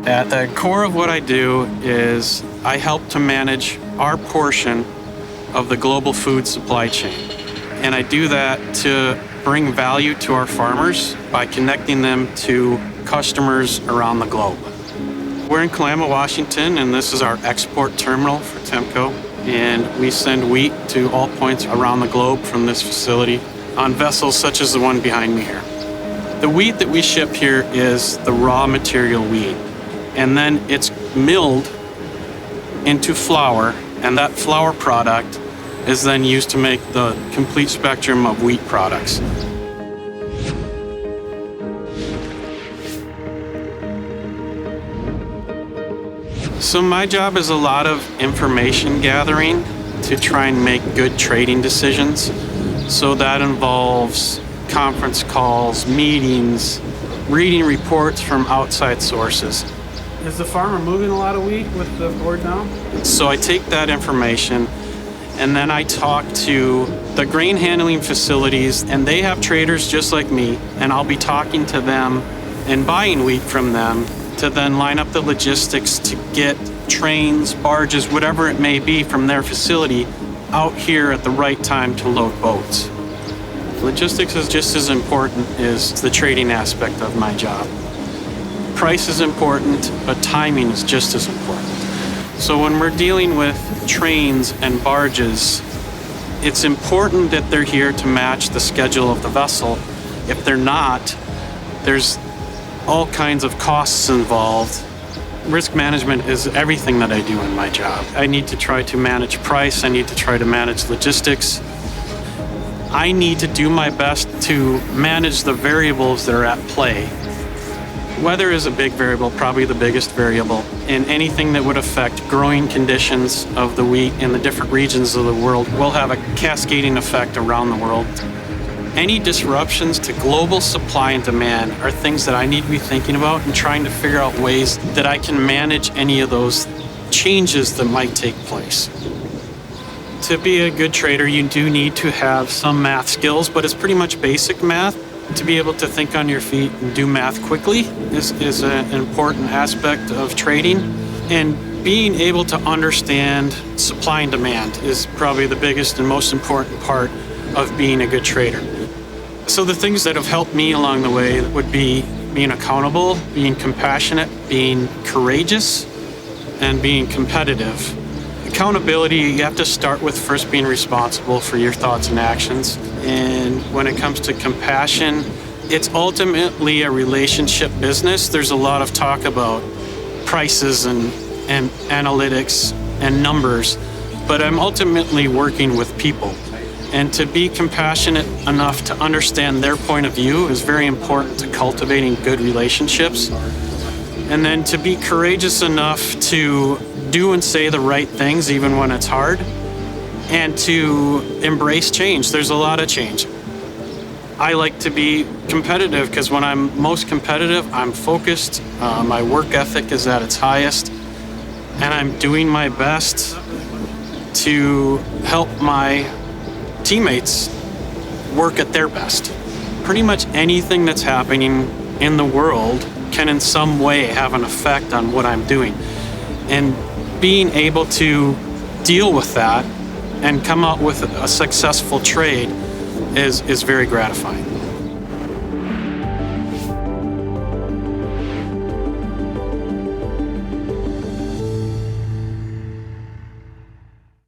At the core of what I do is I help to manage our portion of the global food supply chain. And I do that to bring value to our farmers by connecting them to customers around the globe. We're in Kalama, Washington, and this is our export terminal for Temco. And we send wheat to all points around the globe from this facility on vessels such as the one behind me here. The wheat that we ship here is the raw material wheat. And then it's milled into flour, and that flour product is then used to make the complete spectrum of wheat products. So my job is a lot of information gathering to try and make good trading decisions. So that involves conference calls, meetings, reading reports from outside sources. Is the farmer moving a lot of wheat with the board now? So I take that information and then I talk to the grain handling facilities, and they have traders just like me, and I'll be talking to them and buying wheat from them to then line up the logistics to get trains, barges, whatever it may be from their facility out here at the right time to load boats. Logistics is just as important as the trading aspect of my job. Price is important, but timing is just as important. So when we're dealing with trains and barges, it's important that they're here to match the schedule of the vessel. If they're not, there's all kinds of costs involved. Risk management is everything that I do in my job. I need to try to manage price, I need to try to manage logistics. I need to do my best to manage the variables that are at play. Weather is a big variable, probably the biggest variable, and anything that would affect growing conditions of the wheat in the different regions of the world will have a cascading effect around the world. Any disruptions to global supply and demand are things that I need to be thinking about and trying to figure out ways that I can manage any of those changes that might take place. To be a good trader, you do need to have some math skills, but it's pretty much basic math. To be able to think on your feet and do math quickly is an important aspect of trading. And being able to understand supply and demand is probably the biggest and most important part of being a good trader. So the things that have helped me along the way would be being accountable, being compassionate, being courageous, and being competitive. Accountability, you have to start with first being responsible for your thoughts and actions. And when it comes to compassion, it's ultimately a relationship business. There's a lot of talk about prices and analytics and numbers, but I'm ultimately working with people. And to be compassionate enough to understand their point of view is very important to cultivating good relationships. And then to be courageous enough to do and say the right things even when it's hard, and to embrace change. There's a lot of change. I like to be competitive because when I'm most competitive, I'm focused, my work ethic is at its highest, and I'm doing my best to help my teammates work at their best. Pretty much anything that's happening in the world can in some way have an effect on what I'm doing. And being able to deal with that and come out with a successful trade is very gratifying.